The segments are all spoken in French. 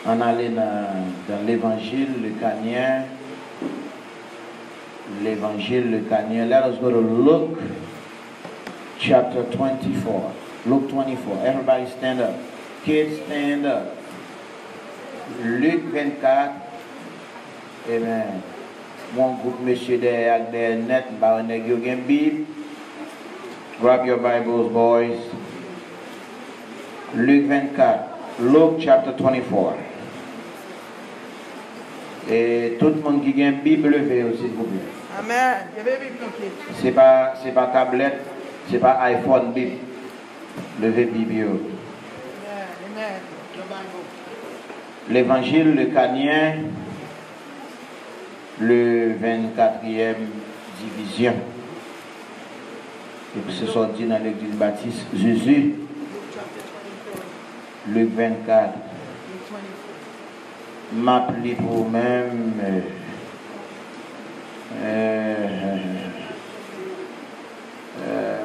On allait dans l'évangile lucanien. L'évangile lucanien. Let us go to Luke chapter 24. Luke 24. Everybody stand up. Kids stand up. Luc 24. Amen. Mon groupe monsieur derrière net, baronne you can Bible. Grab your Bibles, boys. Luc 24. Luke chapter 24. Et tout le monde qui a une Bible, levez s'il vous plaît. Amen. C'est pas tablette, c'est pas iPhone Bible. Levez Bible. Amen. L'évangile lucanien, le 24e division. Et puis c'est sorti dans l'église baptiste Jésus. Luc 24. M'appeler pour même.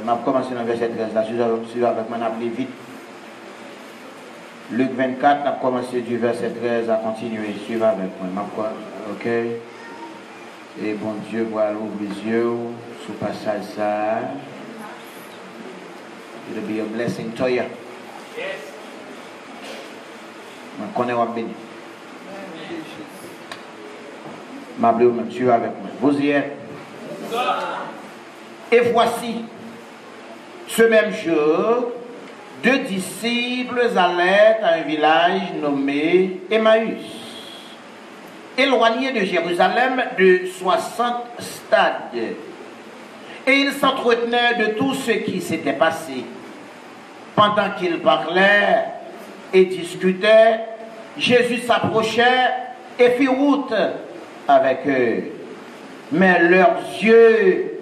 M'a commencé dans le verset 13 là. Suivez avec moi, m'appeler vite. Luc 24, m'a commencé du verset 13 à continuer. Suivez avec moi. Ok. Et bon Dieu, voilà, ouvre les yeux sous passage ça. It'll be a blessing to you. Yes. Je connais wa béni. M'appelez vous-même, suivez avec moi. Vous y êtes. Et voici, ce même jour, 2 disciples allaient à un village nommé Emmaüs, éloigné de Jérusalem de 60 stades. Et ils s'entretenaient de tout ce qui s'était passé. Pendant qu'ils parlaient et discutaient, Jésus s'approchait et fit route avec eux. Mais leurs yeux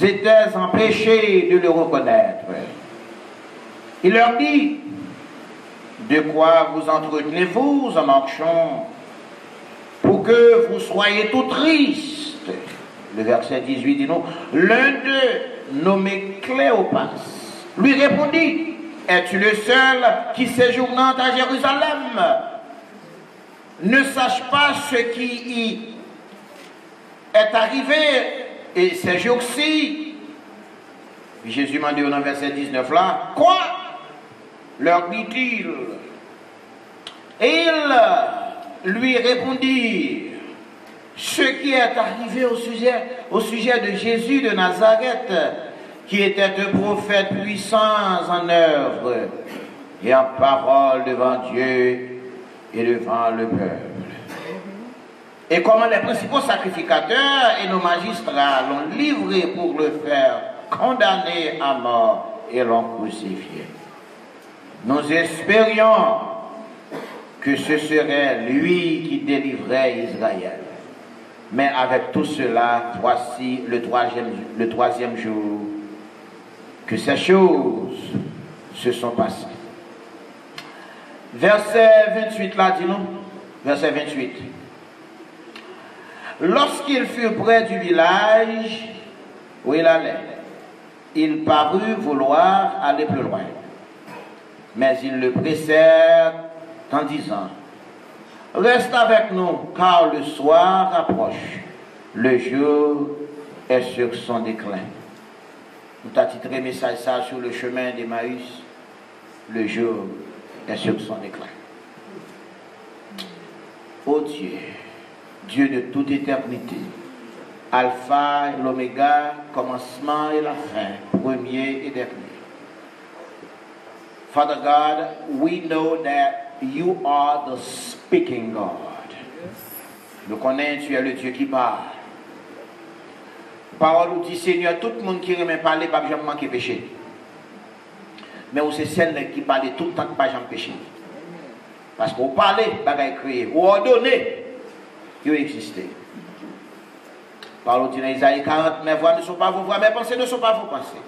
étaient empêchés de le reconnaître. Il leur dit: de quoi vous entretenez-vous en marchant, pour que vous soyez tout tristes? Le verset 18 dit non. L'un d'eux, nommé Cléopas, lui répondit: es-tu le seul qui séjournant à Jérusalem ne sache pas ce qui y est arrivé et ces jours-ci? Jésus m'a dit dans le verset 19 là, quoi? Leur dit-il. Et ils lui répondirent: ce qui est arrivé au sujet de Jésus de Nazareth, qui était un prophète puissant en œuvre et en parole devant Dieu et devant le peuple. Et comment les principaux sacrificateurs et nos magistrats l'ont livré pour le faire condamner à mort et l'ont crucifié. Nous espérions que ce serait lui qui délivrait Israël. Mais avec tout cela, voici le troisième jour que ces choses se sont passées. Verset 28 là, dis-nous. Verset 28. Lorsqu'il fut près du village où il allait, il parut vouloir aller plus loin. Mais ils le pressèrent en disant: reste avec nous, car le soir approche. Le jour est sur son déclin. Nous avons titré le message ça sur le chemin d'Emmaüs. Le jour est sur son déclin. Ô Dieu, Dieu de toute éternité, Alpha et l'Oméga, commencement et la fin, premier et dernier. Father God, we know that you are the speaking God. Nous connaissons, tu es le Dieu qui parle. Parole nous dit, Seigneur, tout le monde qui remet parler, pas jamais manquer péché. Mais c'est celle qui parle tout le temps, pas jamais péché. Parce qu'on parle, bagaille créé, ou ordonné, il existait. Parole dit dans Isaïe 40, mes voix ne sont pas vos voix, mes pensées ne sont pas vos pensées.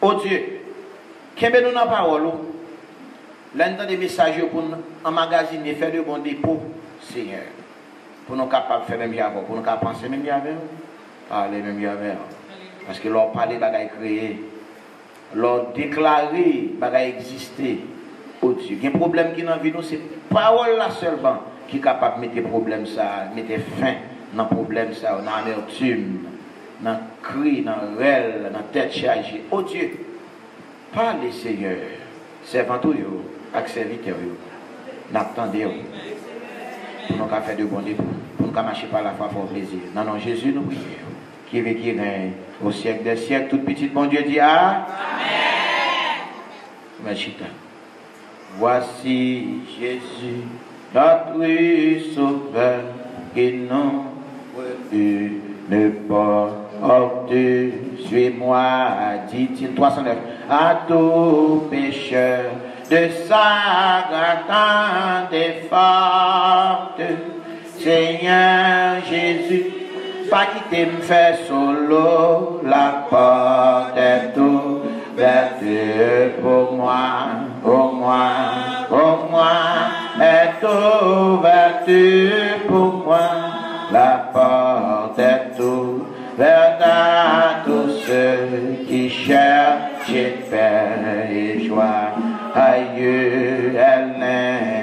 Oh Dieu, qu'est-ce que nous dans la parole? L'un des messages pour nous emmagasiner, faire de bons dépôts, Seigneur. Pour nous capables de faire même avant, pour nous capables de penser même avant, parler même avant. Parce que l'on parle de bagaille créé, l'on déclaré bagaille exister. Oh Dieu, il y a un problème qui est dans la vie, c'est parole là seulement qui est capable de mettre des problèmes ça, mettre fin dans le problème ça, dans l'amertume, dans le cri, dans le rêve, dans la tête chargée. Oh Dieu, parlez Seigneur, servant tout, avec serviteur, n'attendez pour nous faire de bon dépôt, pour nous marcher par la foi pour plaisir. Non, non, Jésus nous prie, qui veut qui règne au siècle des siècles, tout petit bon Dieu dit Amen. Merci. Voici Jésus, notre sauveur, qui nous ne porte. Suis-moi, dit-il, 309, à tout pécheur de sa grande et forte. Seigneur Jésus, pas quitter me faire solo, la porte est ouverte pour moi, pour moi, pour moi, est ouverte pour moi, la porte est ouverte à tous ceux qui cherchent paix et joie. Aïe, elle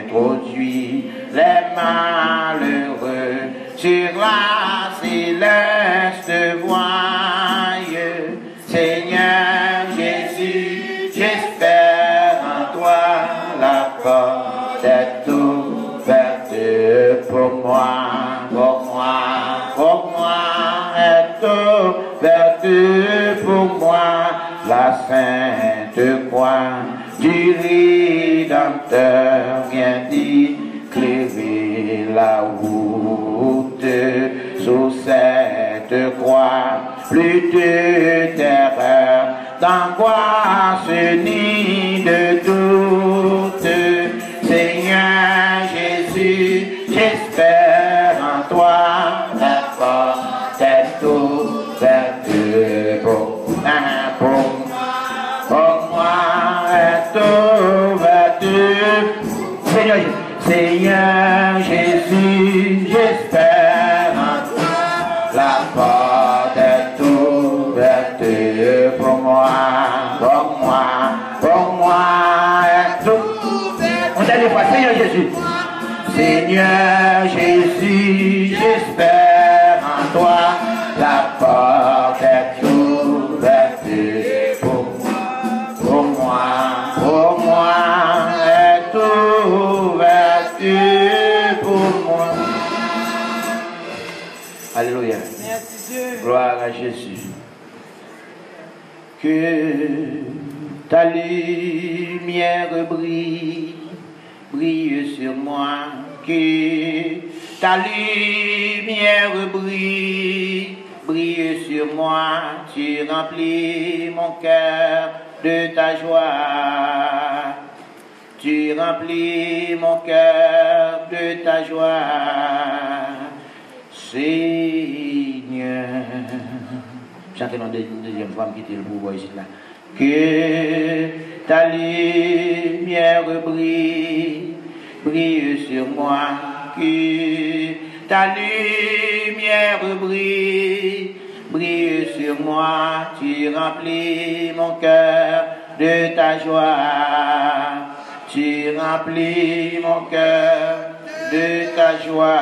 introduit les malheureux sur la céleste voie. Seigneur Jésus, j'espère en toi, la porte est ouverte pour moi, pour moi, pour moi, est ouverte pour moi, la sainte croix du Rédempteur vient d'éclairer la route sous cette croix. Plus de terreur, d'angoisse ni de doute. Seigneur Jésus, j'espère en toi, la porte est ouverte pour moi, est ouverte. Seigneur Jésus, j'espère en toi, la porte est ouverte pour moi, pour moi, pour moi, est ouverte. On dit fois, Seigneur Jésus. Seigneur Jésus, j'espère en toi, la porte est ouverte pour moi, pour moi, pour moi, est ouverte pour moi. Alléluia. Merci Dieu. Gloire à Jésus. Que ta lumière brille, brille sur moi. Que ta lumière brille, brille sur moi. Tu remplis mon cœur de ta joie. Tu remplis mon cœur de ta joie. Seigneur, chantez la deuxième fois, quitter le pouvoir ici là. Que ta lumière brille, brille sur moi. Que ta lumière brille, brille sur moi. Tu remplis mon cœur de ta joie. Tu remplis mon cœur de ta joie.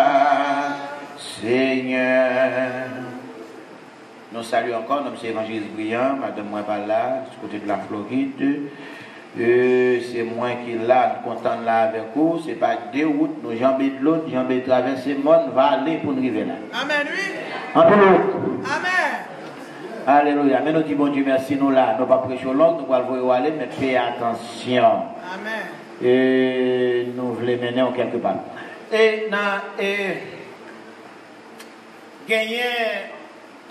Seigneur, nous saluons encore notre évangéliste brillant, madame moi par là, du côté de la Floride. C'est moi qui là, nous content là avec vous. C'est pas deux routes, nous jambes de l'autre, jambes de traverser le monde, va aller pour nous arriver là. Amen, oui. En peu l'autre. Amen. Alléluia. Mais nous disons bon Dieu merci, nous là, nous pas prêcher l'autre, nous allons voir aller, mais faites attention. Amen. Et nous voulons mener en quelque part. Et gagner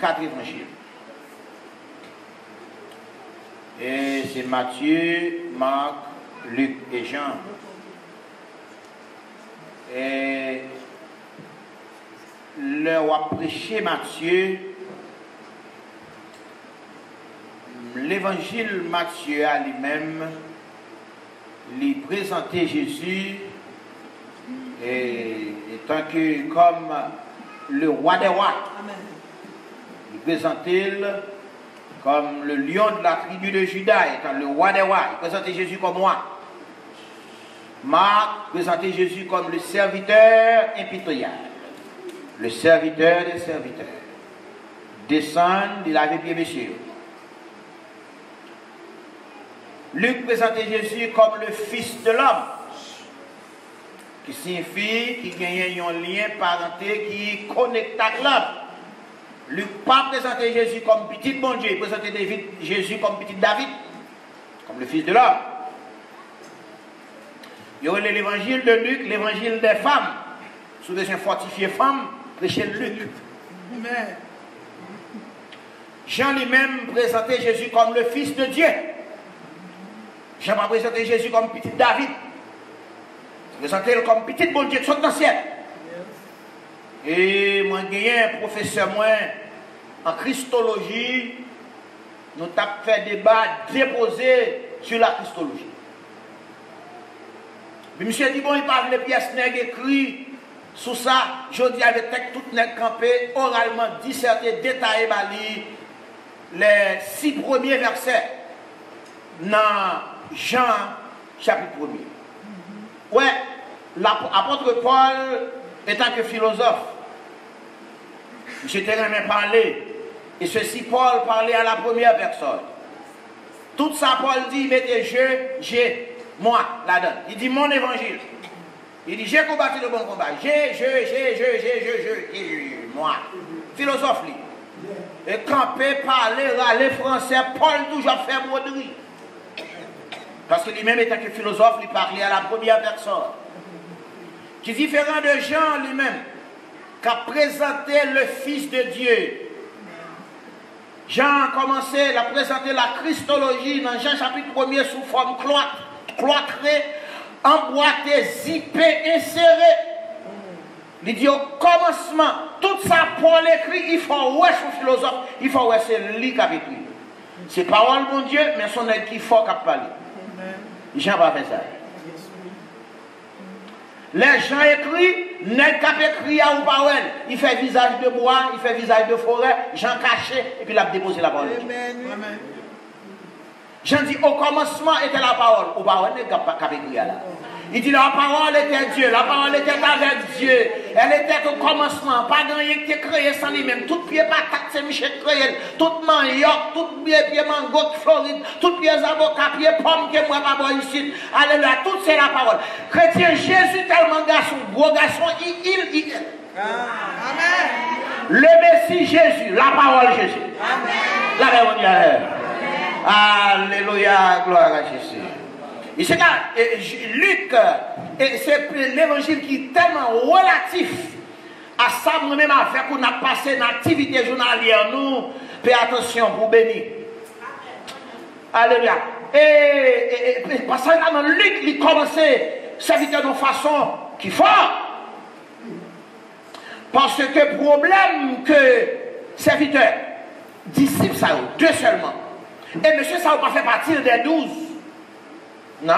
4 évangiles. Et c'est Matthieu, Marc, Luc et Jean. Et le roi prêché Matthieu, l'évangile Matthieu à lui-même, lui présentait Jésus et étant que comme le roi des rois. Amen. Il présentait comme le lion de la tribu de Juda, étant le roi des rois. Il présentait Jésus comme roi. Marc présentait Jésus comme le serviteur impitoyable. Le serviteur des serviteurs. Descendre, il avait bien messieurs. Luc présentait Jésus comme le Fils de l'homme, qui signifie qu'il y a un lien parenté qui connecte avec l'homme. Luc pas présentait Jésus comme petit bon Dieu, il présentait Jésus comme petit David, comme le Fils de l'homme. Il y aurait l'évangile de Luc, l'évangile des femmes, sous des fortifiées femmes, prêché Luc. Amen. Jean lui-même présentait Jésus comme le Fils de Dieu. Jean va présenter Jésus comme petit David. Présenter comme petit bon Dieu qui sont dans le ciel. Et moi, j'ai un professeur moi, en christologie, nous avons fait débat déposé sur la christologie. Mais monsieur dit, bon, il parle de pièces nègres écrites sous ça, je dis avec tout nègre campé, oralement disserté, détaillé, les 6 premiers versets dans Jean chapitre 1er. Ouais, l'apôtre Paul étant que philosophe, j'étais jamais parlé, et ceci Paul parlait à la première personne. Tout ça Paul dit, mettez j'ai, moi, là-dedans. Il dit mon évangile. Il dit j'ai combattu le bon combat. Moi. Philosophe, lui. Et camper, parler, râler français, Paul toujours fait broderie. Parce que lui-même étant que philosophe, il parlait à la première personne. Qui est différent de Jean lui-même, qui a présenté le Fils de Dieu. Jean a commencé à présenter la christologie dans Jean chapitre 1er sous forme cloîtrée, emboîtée, zippée, insérée. Il dit au commencement, tout ça Paul écrit, il faut ouais son philosophe, il faut ouais c'est lui qui a écrit. C'est parole mon Dieu, mais son est qui faut qu'il parle. Jean va faire ça. Les gens écrits, n'est qu'à écrire ou pas, il fait visage de bois, il fait visage de forêt, Jean caché, et puis il a déposé la parole. Amen. Jean dit au commencement était la parole, ou pas, n'est qu'à écrire là. Il dit la parole était Dieu, la parole était avec Dieu, elle était au commencement, pas de rien qui est créé sans lui-même, tout pied patate, c'est Michel créé, tout manioc, tout pied mango de Floride, tout pied avocat, pied pomme que moi pas ici, alléluia, tout c'est la parole. Chrétien, Jésus tellement garçon, gros garçon, il. Amen. Le Messie Jésus, la parole Jésus. Amen. La réunion. Alléluia, gloire à Jésus. Et c'est là, Luc, c'est l'évangile qui est tellement relatif à ça, moi-même, à faire qu'on a passé une activité journalière, nous, fais attention pour bénir. Alléluia. Et parce que là, dans Luc, il commençait serviteur de façon qui faut. Parce que problème que serviteur, disciple, ça, 2 seulement. Et monsieur, ça n'a pas fait partie des 12. Non.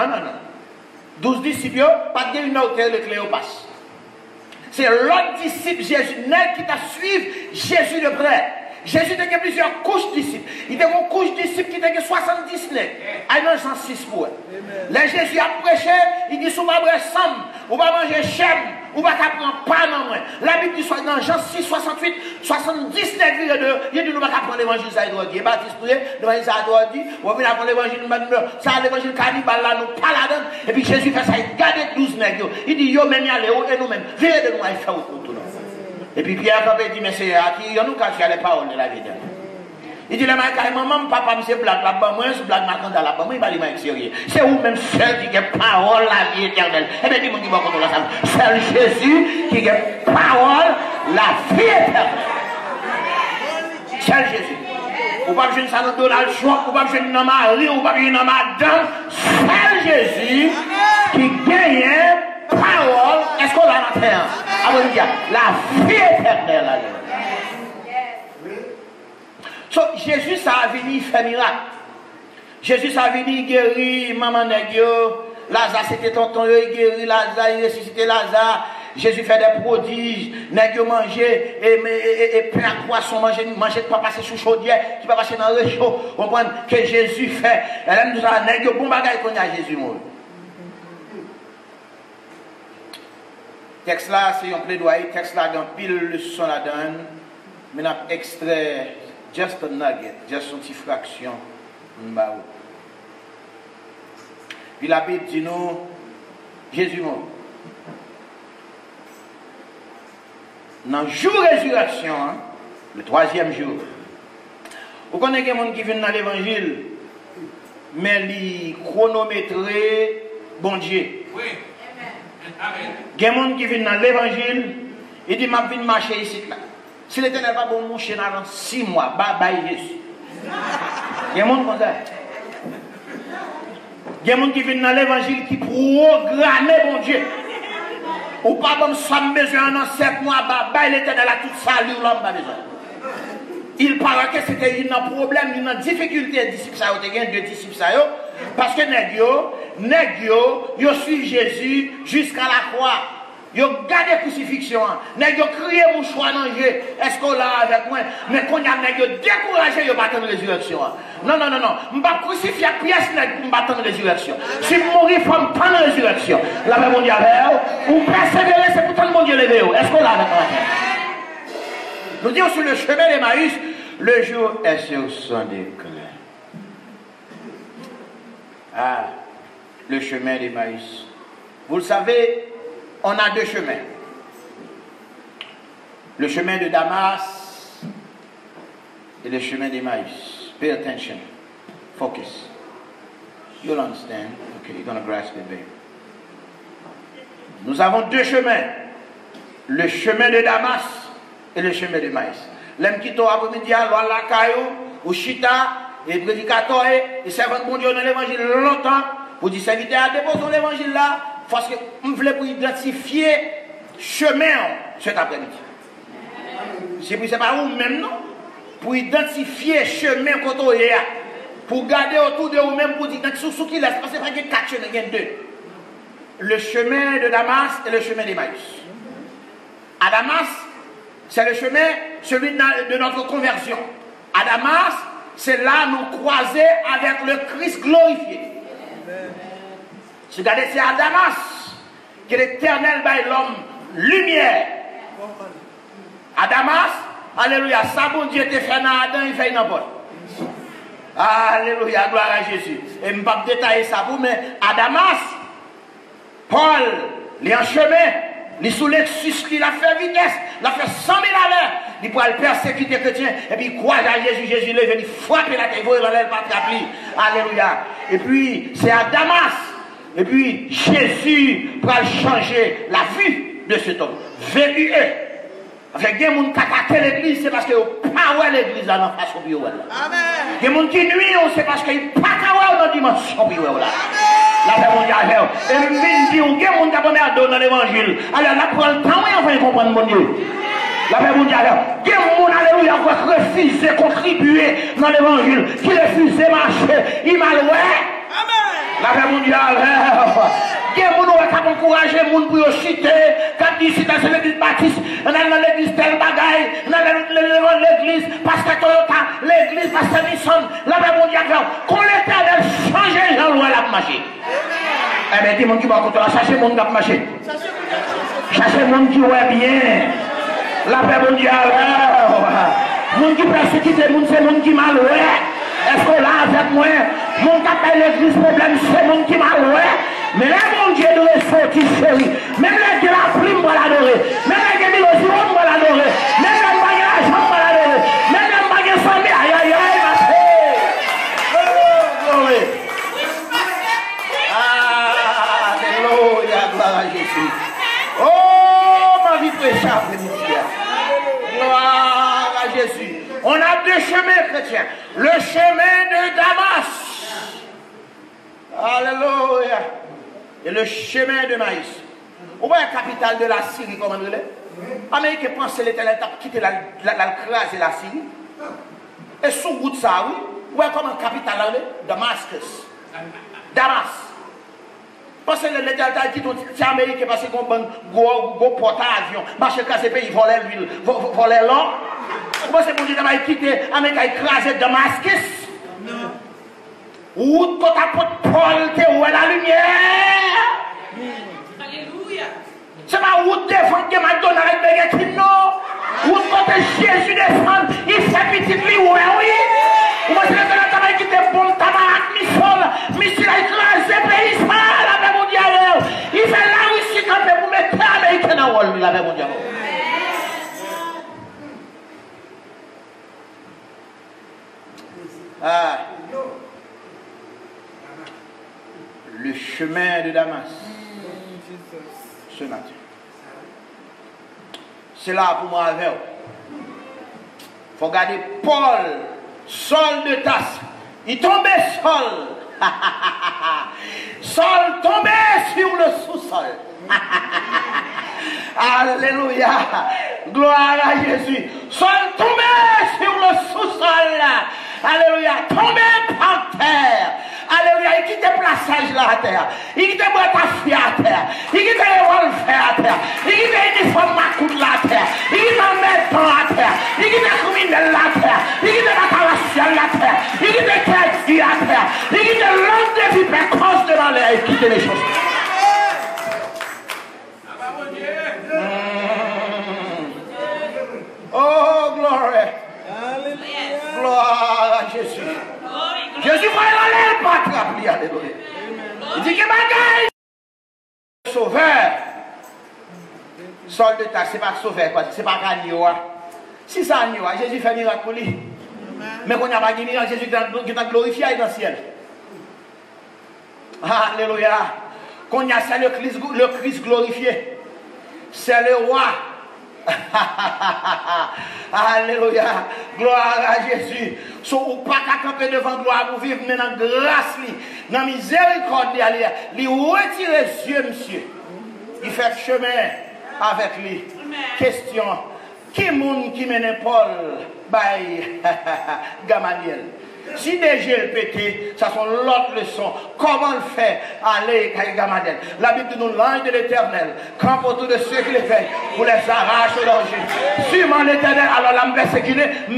12 disciples, pas de une autre le Cléopas. C'est l'autre disciple Jésus qui t'a suivi Jésus de près. Jésus a plusieurs couches de disciples. Il y a une couche de disciples qui a 70 nègres. Il y a 106 pour eux. Là, Jésus a prêché, il dit, si vous ne mangez sam, vous ne manger chèvre, vous ne prendre pas non moins. La Bible dit dans Jean 6, 68, 70 nègres, il dit, nous ne pouvons pas prendre l'évangile, ça doit dire. Baptiste, l'évangile, ça doit dire. On va prendre l'évangile, ça, l'évangile cannibale, là, nous pas là-dedans. Et puis Jésus fait ça, il garde 12 nègres. Il dit, yo, même y aller, et nous-mêmes, venez de nous, il fait au tout. Et puis Pierre dit, mais c'est à qui nous cache les paroles de la vie. Il dit, maman, papa, c'est blague là-bas, moi, c'est blague marquante là-bas, moi, il va dire, sérieux. C'est vous-même seul qui a parole, la vie éternelle. Et bien, dis-moi qui va contre la salle. C'est Jésus qui a parole, la vie éternelle. C'est Jésus. Ou pas besoin de ça dans Donald Trump, ou pas besoin de Marie, ou pas besoin de madame. C'est Jésus qui gagne parole. Est-ce qu'on l'a dans la terre? La vie éternelle. So, Jésus, ça a venu faire miracle. Jésus, ça a venu guérir maman Négio. Lazare, c'était tonton, il guérit Lazare, il ressuscité Lazare. Jésus fait des prodiges. Négio mangeait, et pain à poisson, manger pas passer sous chaudière, qui va passer dans le réchaud. On comprend que Jésus fait. Elle nous a Négio, bon bagage qu'on a Jésus, moi. texte là, c'est un plaidoyer, texte là, dans pile leçon la donne, mais on a extrait just a nugget, just une petite fraction. Puis la Bible dit nous, Jésus mort. Dans le jour de résurrection, hein, le 3e jour, vous connaissez des gens qui viennent dans l'évangile, mais ils chronométrent bon Dieu. Oui. Amen. Il y a des gens qui viennent dans l'évangile, ils disent, je viens marcher ici. Là. Si l'Éternel va bon marcher dans 6 mois, bye Jésus. Il y a des gens comme ça. Il y a des gens qui viennent dans l'évangile qui programment bon Dieu. Ou pas comme ça, besoin dans 7 mois, bye l'Éternel a tout ça, lui, l'homme pas besoin. Il paraît que c'était un problème, une difficulté des disciples, ça a été deux disciples, parce que ils suivent Jésus jusqu'à la croix. Ils ont gardé la crucifixion. Ils ont crié mon choix dans Dieu. Est-ce qu'on l'a avec moi? Mais quand ils ont découragé, ils n'ont pas attendre la résurrection. Non. Je ne vais pas crucifier la pièce pour ne pas attendre la résurrection. Si je mourir, il faut attendre la résurrection. La même Dieu avec vous persévérer, c'est pour tout le monde lever. Est-ce qu'on l'a avec moi? Nous disons sur le chemin d'Emmaüs, le jour est sur son déclin. Ah, le chemin d'Emmaüs. Vous le savez, on a 2 chemins. Le chemin de Damas et le chemin d'Emmaüs. Pay attention. Focus. You'll understand. Okay, you're going to grasp it, babe. Nous avons 2 chemins. Le chemin de Damas et le chemin d'Emmaüs. L'homme qui t'a après-midi à la caillou, ou chita, et prédicateur, et servant bon Dieu dans l'évangile longtemps, pour dire serviteur à déposer l'évangile là, parce que on voulait pour identifier chemin cet après-midi. C'est pas vous-même, non? Pour identifier chemin quand on est là. Pour garder autour de vous-même, pour dire, sous qui laisse, parce que c'est pas qu'il y a 4 chemins, il y a 2. Le chemin de Damas et le chemin d'Emmaüs. À Damas, c'est le chemin, celui de notre conversion. À Damas, c'est là nous croiser avec le Christ glorifié. Regardez, c'est à Damas que l'Éternel bat l'homme lumière. À Damas, alléluia, ça bon Dieu te fait dans Adam, il fait dans Paul. Alléluia, gloire à Jésus. Et je ne vais pas détailler ça pour, mais à Damas, Paul, il est en chemin. Il est sous Lexus, il a fait vitesse, il a fait 100 000 à l'heure. Il pourra le persécuter les chrétiens. Et puis il croise à Jésus, Jésus il est venu frapper la tête, il va pas trapper. Alléluia. Et puis c'est à Damas. Et puis Jésus pourra changer la vie de cet homme. VUE. Avec des gens qui attaquent l'église, c'est parce qu'ils n'ont pas l'église dans la façon de Amen. Des gens qui nuisent, c'est parce qu'ils n'ont pas dans la dimension de la paix mondiale. Et je me dis, il y a des gens qui ont dans l'évangile. Alors, là, pour le temps, on va comprendre mon Dieu. La paix mondiale. Il y a des gens, alléluia, qui refusent de contribuer dans l'évangile, qui refusent de marcher. Il m'a loué. La paix mondiale. Il y a des gens qui ont encouragé les gens pour citer. Quand ils citent c'est l'église baptiste, on est dans l'église tel bagaille, on est dans l'église, Pasteur Toyota, l'église Pasteur Nissan, la paix mondiale. Quand l'Éternel change, Jean-Louis l'a marché. Eh bien, dis mon qui va contre la chercher mon qui va marcher. Chercher mon qui va bien. La paix mondiale. Mon qui persécute, mon c'est mon qui mal. Est-ce que là, avec moi, mon qui appelle l'église problème, c'est mon qui mal. Mais là, mon Dieu doit sortir, chérie. Même là, Dieu la prime pour l'adorer. Même là, Dieu le jour pour l'adorer. Même là, il y a l'argent pour l'adorer. Même là, il y a famille. Aïe, aïe, aïe, ma fille. Oh, glory. Alléluia, gloire à Jésus. Oh, ma vie préchable, gloire à Jésus. On a 2 chemins chrétiens. Le chemin de Damas. Alléluia. Et le chemin de Maïs. Vous voyez la capitale de la Syrie, comment elle est? Américain pense que l'Éternel a quitté la crase de la Syrie. Et sous route ça, oui. Vous voyez comment la capitale est? Damascus. Damas. Parce que l'Éternel a dit c'est Américain parce qu'on a un gros porte-avions. Marcher dans ces pays, voler l'huile, voler l'or. Vous pensez que mon Dieu a quitté l'Amérique, a écrasé Damascus? Non. Où tout apôtre Paul te où est la lumière? Alléluia. C'est pas route devant que McDonald's Burger King, non. Route quand Jésus descend, il fait petit lui, oui. Moi, c'est le travail qui était bon, tabac, missile a écrasé, pays, ça, la paix mondiale. Il fait là aussi quand même pour mettre l'Américain dans le rôle, la paix mondiale. Ah. Le chemin de Damas. Ce matin. C'est là pour moi avec vous. Il faut regarder Paul, Saul de Tarse. Il tombait Saul. Saul tombait sur le sous-sol. Alléluia. Gloire à Jésus. Saul tombait sur le sous-sol. Alléluia. Tombait par terre. Alléluia. Il quitte le plaçage là à terre. Il quitte le boîte à fille à terre. Il quitte le revolver à terre. Il quitte l'uniforme macoute là à terre. Il quitte le médecin à terre. Il quitte le criminel là à terre. Il quitte la caractère là à terre. Il quitte le crédit à terre. Il quitte l'homme de vie précoce devant l'air. Il quitte les choses. Oh, gloire. Gloire à Jésus. Jésus va aller pas trapper. Alléluia. Il dit que bagaille. Sauveur. Saul de Tarse, c'est pas sauveur, c'est pas Kanioa. Si ça Kanioa, Jésus fait miracle pour lui. Mais qu'on n'a pas de miracle, Jésus qui est glorifié dans le ciel. Alléluia. Qu'on a ça le Christ glorifié. C'est le roi. Alléluia. Gloire à Jésus. Ou pas qu'à camper devant gloire pour vivre, mais dans grâce, dans miséricorde, il retire les yeux, monsieur. Il fait chemin avec lui. Question. Qui monde qui mène Paul by Gamaliel? Si déjà le pété, ça sont l'autre leçon. Comment le faire aller avec Gamaliel? La Bible nous l'ange de l'éternel campe autour de ceux qui les fait pour les arracher au danger. Sûrement l'éternel, alors là, me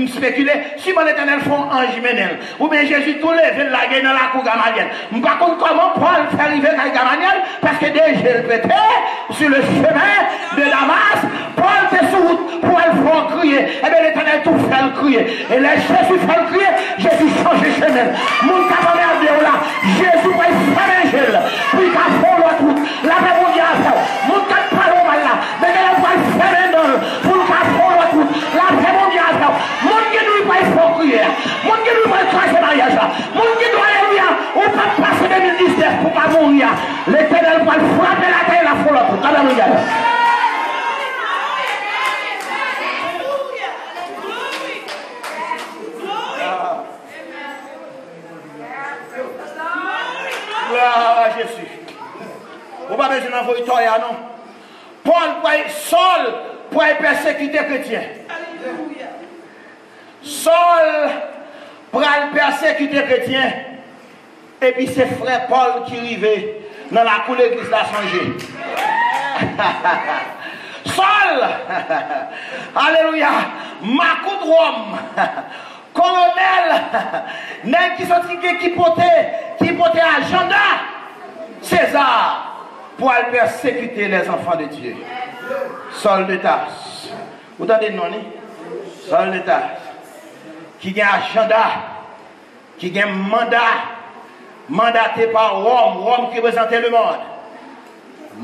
spéculer, sûrement l'éternel font ange menel. Ou bien Jésus tout levé la gueule dans la cour Gamaliel. Par contre, comment Paul fait arriver avec Gamaliel? Parce que déjà le pété, sur le chemin de Damas, Paul était sur route pour le faire crier. Et bien l'éternel tout fait le crier. Et là, Jésus fait le crier, Jésus changer chemin. Mon capable de là, Jésus va faire un gel. Puis qu'à fond l'autre route, la paix mondiale, mon capable pas mal là, mais elle va faire un don. Pour qu'à fond l'autre route, la paix mondiale, mon qui nous va faire crier, mon qui nous va cracher mariage, mon qui doit aller on va passer 2019 pour pas mourir. L'éternel va frapper la terre et la fond l'autre route. Alléluia. Gloire à Jésus. Vous n'avez pas besoin d'envoyer toi, non? Paul, Saul, pour persécuter les chrétiens. Saul, pour persécuter les chrétiens. Et puis c'est frère Paul qui arrivait dans la cour de l'église là changé. Saul, alléluia, Macou de Rome. Colonel, nèg qui sont qui portait agenda César pour aller persécuter les enfants de Dieu. Saul de Tarse. Vous entendez le nom? Saul de Tarse. Qui a un agenda, qui a un mandaté par Rome qui représentait le monde.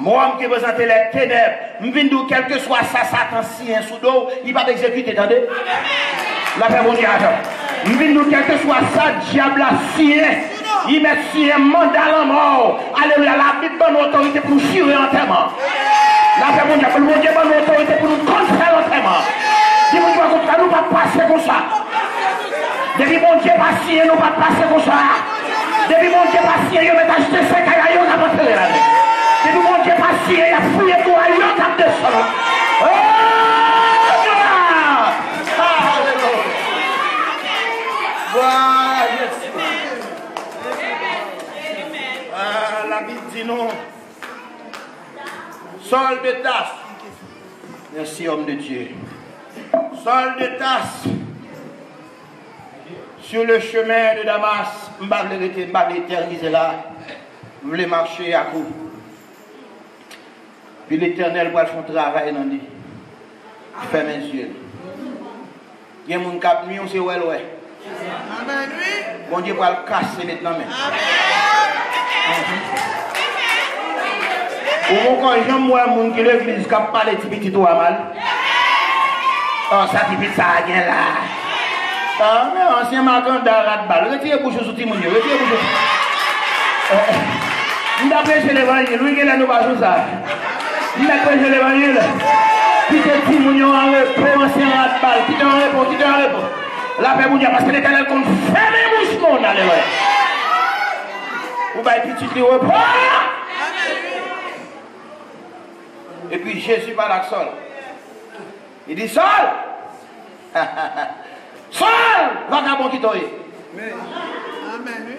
Rome qui représentait les ténèbres. M'vindou, quel que soit ça, Satan, si un sous d'eau, il va exécuter, attendez? La paix mondiale. M'vindou, quel que soit ça, diable a signé. Il met signé un mandat à la mort. Alléluia, la Bible donne l'autorité pour nous tirer l'enterrement. La paix mondiale, le monde donne l'autorité pour nous contrer l'enterrement. Dis-moi, nous ne pouvons pas passer comme ça. Depuis mon Dieu pas signé, nous ne pouvons pas passer comme ça. Depuis mon Dieu pas signé, nous mettons acheté 5 cailloux, on a pas tiré la vie. Depuis mon Dieu pas signé, il a fouillé pour aller, on a descendu. Oh, gloire! Alléluia! Gloire! La Bible dit non. Saul de Tarse. Merci, homme de Dieu. Saul de Tarse. Sur le chemin de Damas, je vais éterniser là. Je voulais marcher à coup. Puis l'Éternel va faire un travail dans lui. Ferme les yeux. Il y a des gens qui ont mis, on sait où elle est. Amen, oui. Bon Dieu va le casser maintenant. Ou quand j'aime voir un monde qui l'église qui a parlé de petit tout mal. Oh, ça petit ça a bien là. Ah, mais ancien marquant d'arrêt balle. Retirez bouche sur tout le monde. Retirez bouche. Nous avons prêché l'évangile. Nous avons pas ça. Nous avons prêché l'évangile. Qui te dit mon en repos, ancien rat balle. Qui te en repos, qui te en repos. La paix vous dit parce que l'Éternel compte fermer bouche mon allez ouais. Vous avez petit repos. Et puis Jésus par la sol. Il dit sol. Sol, vagabond qui t'oye. Amen.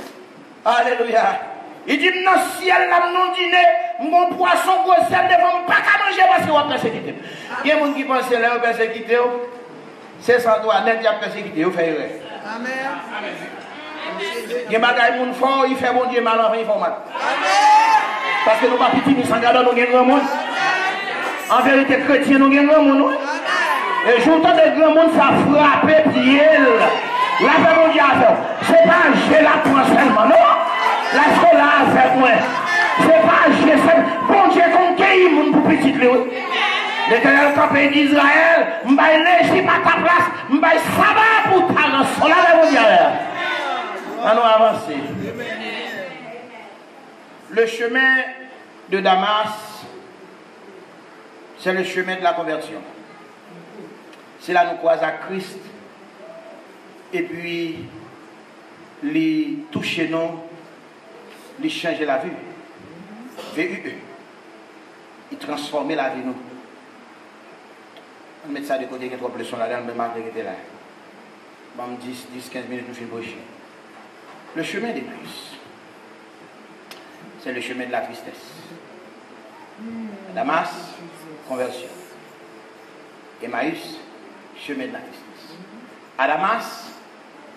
Alléluia. Il dit dans le ciel, là, non dîner, mon poisson, gros sel, devant pas qu'à manger parce que vous avez persécuté. Il y a des gens qui pensent que vous persécuté, c'est sans toi, net, il a persécuté, vous faites erreur. Amen. Il y a des gens qui font, il fait bon Dieu mal, il fait mal. Parce que nous ne sommes pas petits, nous sommes gardés, nous sommes grand monde. En vérité, chrétien, nous sommes grand monde. Et j'entends des grands monde, ça frappe pied. La fait mon Dieu à faire. C'est pas j'ai la prends seulement, non? La seule à faire moi. C'est pas j'ai c'est bon Dieu conquérir mon pour petit Léo. L'Éternel campé d'Israël, m'baille l'Égypte à ta place, m'baille sabbat pour ta rançon. Là, mon Dieu. Allons avancer. Le chemin de Damas, c'est le chemin de la conversion. C'est là nous croisons à Christ. Et puis, les toucher nous, les changer la vue. VUE. Il transformer la vie nous. On met ça de côté, il y a trop de leçons là, on va marquer qui était là. Bon, 10-15 minutes, nous faisons brocher. Le chemin des plus, c'est le chemin de la tristesse. Damas, conversion. Emmaüs, chemin de la tristesse. À Damas,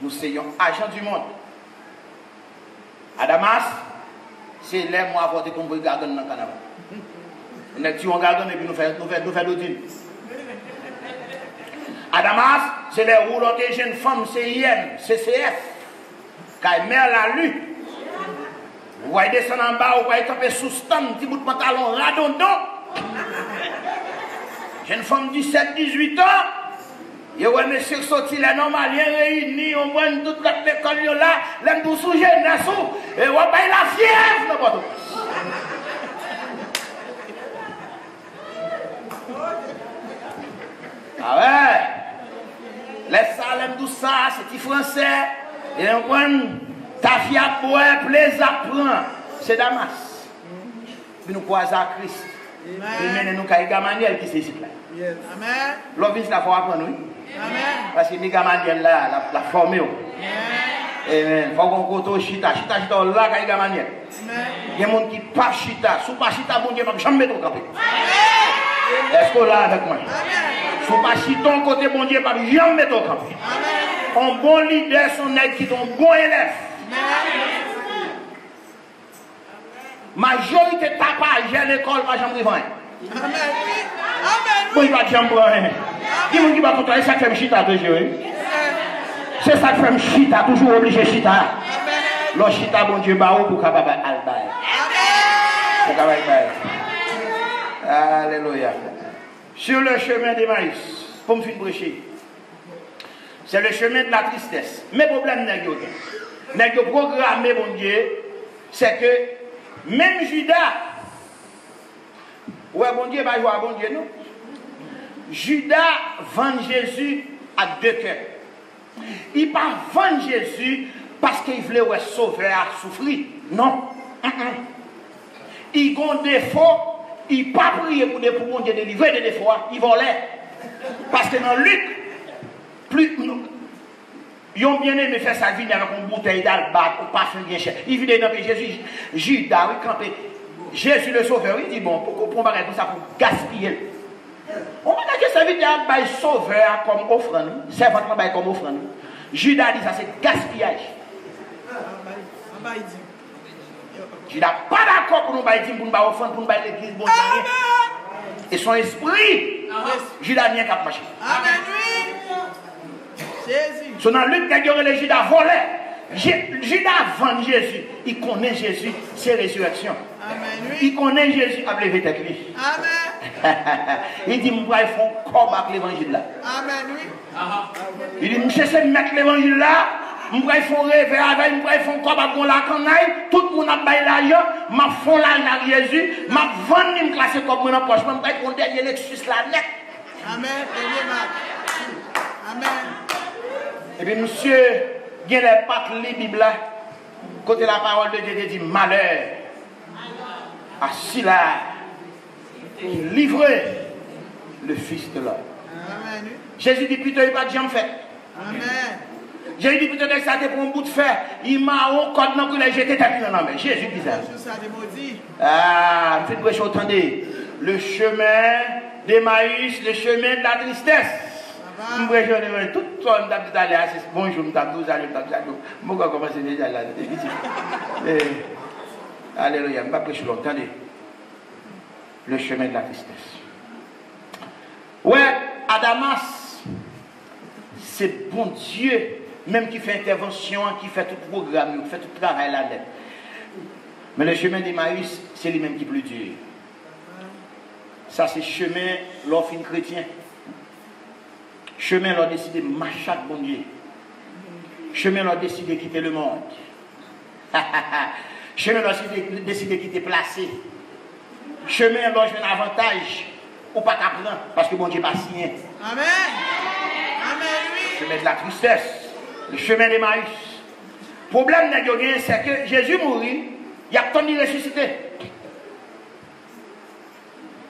nous soyons agents du monde. À Damas, c'est les mois voter comme vous gardons dans le canal. Nous tuons gardons et puis nous faisons d'autres. À Damas, c'est les roulantes jeunes femmes CIM, CCF, qui mère la lutte. Vous voyez descendre en bas, vous voyez tomber sous stand, petit bout de pantalon radondant. Jeune femme 17-18 ans, et ouais, monsieur sorti les normaliens réunis, on voit toute l'école là, l'aime tout sous jeunesse, et on va la fièvre, n'importe quoi. Ah ouais, laisse ça, l'aime tout ça, c'est français, et on voit ta fille à boire, plaisir à prendre, c'est Damas. Puis nous croisons à Christ. Et maintenant, nous avons Gamaniel qui c'est ici là. Amen. L'office la faut apprendre, oui. Amen. Parce que Gamaniel là, la formé. Amen. Il faut qu'on compte chita là, quand Gamaniel. Il y a des gens qui ne pas chita. Si pas chita, bon Dieu, je ne vais jamais mettre au camp. Est-ce que là avec moi? Si pas chita, côté bon Dieu, je ne vais jamais mettre au camp. Un bon leader, son aide qui est un bon élève. Majorité de tapage à l'école, pas jamais prendre. Amen. Bon, il va jamais prendre. Dis-moi qui va contrôler ça qui fait chita toujours. C'est ça qui fait chita, toujours obligé chita. Le chita, bon Dieu, bah, pour capable albaï. Pour capable alléluia. Sur le chemin d'Emmaüs, pour me faire prêcher, c'est le chemin de la tristesse. Mes problèmes n'est pas programmé, bon Dieu, c'est que même Judas, ouais, bon Dieu, va jouer à bon Dieu, non? Judas vend Jésus à deux cœurs. Il ne pas vendre Jésus parce qu'il voulait ouais, sauver à souffrir. Non. Il a un défaut, il n'a pas prié pour bon Dieu délivrer des défauts, il volait. Parce que dans Luc, plus. Ils ont bien aimé faire sa vie avec une bouteille d'albâtre, un parfum bien cher. Il vient dans Jésus, Judas, oui, campé. Jésus le sauveur, il dit bon, pourquoi on va faire ça pour gaspiller? On va dire que ça veut dire un sauveur comme offrande, servant comme offrande. Judas dit ça, c'est gaspillage. Judas pas d'accord pour nous dire pour nous offrande, pour nous l'église, bon Dieu. Et son esprit, Judas n'y a qu'à marcher. Amen, oui. Jésus. Son dans Luc, il y a Judas volé. Judas vend Jésus. Il connaît Jésus, c'est résurrection. Amen, oui. Il connaît Jésus, a levé tête lui. Amen. Il dit, moi, il faut comme avec l'évangile là. Amen, oui. Il dit, monsieur, c'est mettre l'évangile là. Moi, il faut rêver avec, moi, il faut comme avec la canaille. Tout le monde a baillé l'argent. Ma fond l'argent à Jésus. Ma vente, me classer comme moi dans la poche. Je vais prendre dernier Lexus là net. Amen. Amen. Et puis, monsieur, il y a les pattes de la Bible là. Côté la parole de Dieu, dit malheur. Assis là. Livré le Fils de l'homme. Amen. Jésus dit plutôt, il va de jambe faite. Amen. Jésus dit plutôt que ça pour un bout de fer. Il m'a un code dans le jeté tête dans la main. Jésus dit ça. Ah, faites prêcher, attendez. Le chemin d'Emmaüs, le chemin de la tristesse. Je prêche tout le temps, bonjour, je vais commencer déjà là. Alléluia, je ne vais pas prêcher longtemps. Le chemin de la tristesse. Ouais, à Damas, c'est bon Dieu, même qui fait intervention, qui fait tout le programme, qui fait tout le travail là-dedans. Mais le chemin d'Emmaüs, c'est lui-même qui est plus dur. Ça, c'est chemin l'offre chrétien. Chemin l'a décidé de marcher avec bon Dieu. Chemin l'a décidé de quitter le monde. Chemin l'a décidé de quitter placé. Chemin l'a joué un avantage ou pas qu'apprendre parce que bon Dieu pas signé. Amen. Amen, oui. Le chemin de la tristesse, le chemin d'Emmaüs. Le problème c'est que Jésus mourit, il a attendu de ressusciter.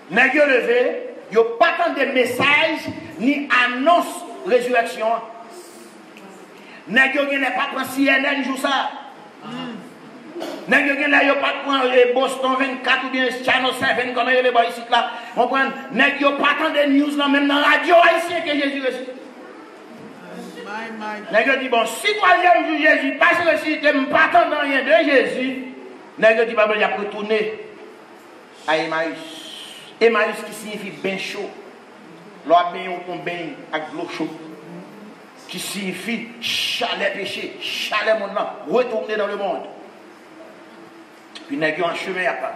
Nèg yo levé, il n'y a pas tant de messages ni annonce résurrection. Nèg yo n'a pas prend CNN jour ça. Nèg yo n'a pas prend Boston 24 ou bien Channel 7 comme les boys ici là. On prend nèg yo pas tant de news là même dans la radio haïtien que Jésus ressuscité. Nèg yo dit bon si troisième jour Jésus passe ressuscité, me pas tant rien de Jésus. Nèg yo dit pas il a retourné à Emmaüs. Emmaüs qui signifie bain chaud. L'eau bain on bain avec l'eau chaude. Qui signifie chalet péché, chalet monde là, retourner dans le monde. Puis nèg en chemin à pas.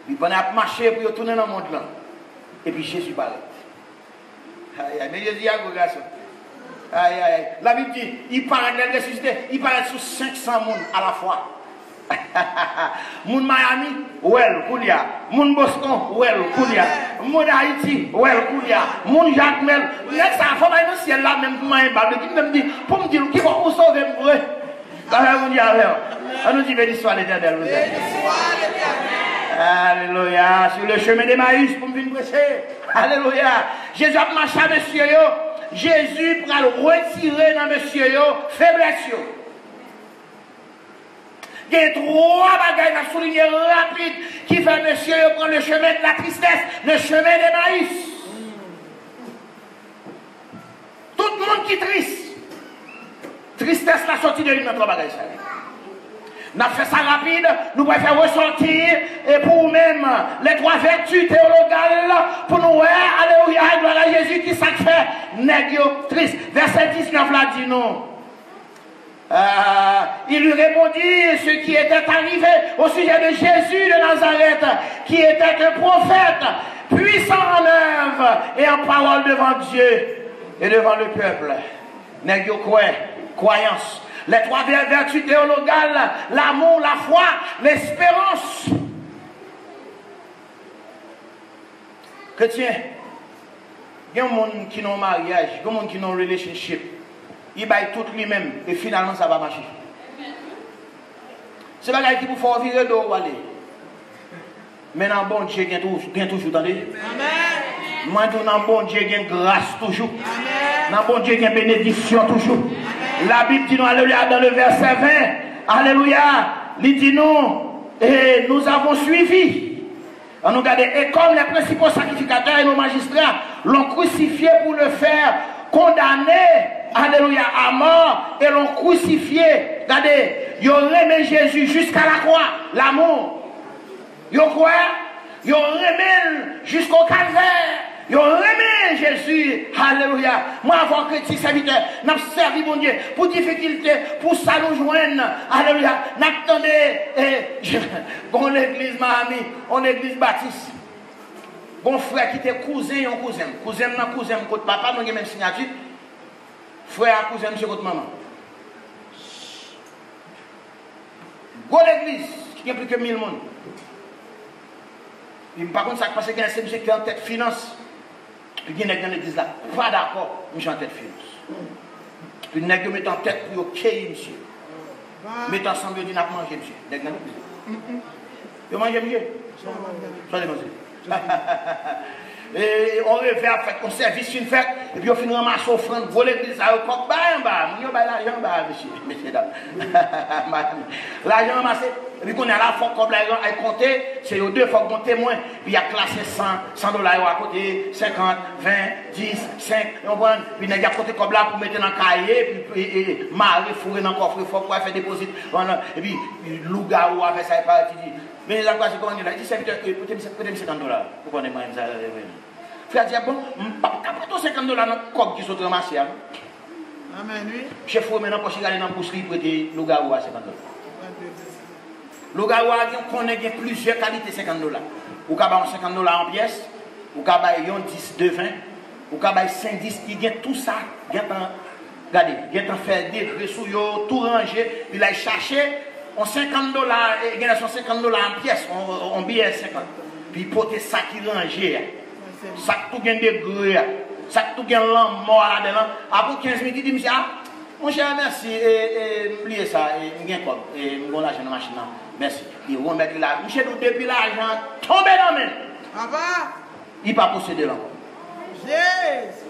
Puis pendant à marcher pour retourner dans le monde là. Et puis Jésus paraît. Aïe aïe, mais Jésus a gros garçon. Aïe aïe, la Bible dit, il paraît de la ressuscité, il paraît sous 500 monde à la fois. Moun Miami, well, Koulia. Moun Boston, well, Koulia. Moun Haïti, well, Koulia. Moun Jacques Mel. Next, ça faut pas dans le ciel là, même pour moi, qui me dit, pour me dire, qui va vous sauver, moi. On nous dit, béni soit l'Éternel. Alléluia. Sur le chemin d'Emmaüs, pour me venir prêcher. Alléluia. Jésus a marché à monsieur. Jésus pour le retirer dans monsieur, faiblesse. Il y a trois bagages à souligner rapide qui fait monsieur prendre le chemin de la tristesse, le chemin d'Emmaüs. Tout le monde qui est triste. Tristesse la sortie de l'une de trois bagages. Nous avons fait ça rapide, nous pouvons faire ressortir et pour nous-mêmes les trois vertus théologales pour nous, alléluia, gloire à Jésus qui s'en fait, négio triste. Verset 19 là dit non. Il lui répondit ce qui était arrivé au sujet de Jésus de Nazareth, qui était un prophète, puissant en œuvre et en parole devant Dieu et devant le peuple. Négio croyance. Les trois vertus théologales, l'amour, la foi, l'espérance. Chrétien, il y a des gens qui ont un mariage, il y a des gens qui ont un relationship. Il baille tout lui-même et finalement ça va marcher. C'est pas qui pour faire virer d'eau ou aller. Mais dans bon Dieu, il y a toujours, attendez. Amen. Moi, dans bon Dieu, il y a grâce toujours. Amen. Dans bon Dieu, il y a bénédiction toujours. Amen. La Bible dit nous, alléluia, dans le verset 20, alléluia, il dit nous, et nous avons suivi. On nous regarde, et comme les principaux sacrificateurs et nos magistrats l'ont crucifié pour le faire condamner, alléluia, à mort, et l'ont crucifié. Regardez, ils ont aimé Jésus jusqu'à la croix, l'amour. Ils ont quoi? Ils remet jusqu'au calvaire. Ils remet Jésus. Alléluia. Moi, avant chrétien serviteur, n'a servi mon Dieu pour difficulté, pour ça nous joindre. Alléluia. N'attendez. Bon, l'église, ma amie, on église baptiste. Bon frère qui était cousin, on cousin. Cousin, non, cousin, côté papa, nous avons même signature. Frère, cousin, c'est votre maman. Bon l'église, qui a plus que 1000 personnes. Par contre, ça passe que c'est monsieur qui est en tête finance. Puis il y a dans l'église là, pas d'accord, monsieur en tête finance. Puis il y a qui met en tête pour qu'il monsieur. Met ensemble, il dit n'a pas mangé monsieur. Il y a dans l'église. Il mange monsieur. Ça manger. Et on revient à faire un service, une fête, et puis on finit ramasser offrande, voler l'église à coq, on va l'argent, messieurs, dames. L'argent ramassé, et puis qu'on est là, il faut que l'argent aille compter, c'est aux deux, il faut qu'on témoin, puis il y a classé 100 $, à côté, 50, 20, 10, 5, et on voit, puis il y a côté comme là pour mettre dans le cahier, puis marrer, fourrer dans le coffre, il faut qu'on faire déposit, et puis loup-garou avec ça, il dit. Mais la quoi, c'est comment on dit là? Il dit, serviteur, peut-être 50 $. Pour qu'on ait moyen de ça. Frère dit, bon, pas 50 $ dans le coq qui sont ramassés. Amen, oui. Chef, maintenant, pour aller dans la pousserie, prêter le garou à 50 $. Le garou a plusieurs qualités 50 $. Ou qu'à 50 $ en pièces, ou qu'à 10, 2, 20, ou qu'à 5, 10, il y a tout ça. Regardez, il y a fait des ressources, tout rangé, il a cherché. On 50 $, il y a 50 $ en pièces, on billet 50. Puis il porte ça qui rangé. Ça tout gagne des grues, ça tout gagne l'homme mort là-dedans. Après 15 minutes, il dit, monsieur, mon cher, merci, et oubliez ça, et gagne quoi, et mon argent dans la machine, merci. Il remet là, monsieur, depuis l'argent, tombé dans la main. Il n'a pas possédé l'encore. Jésus.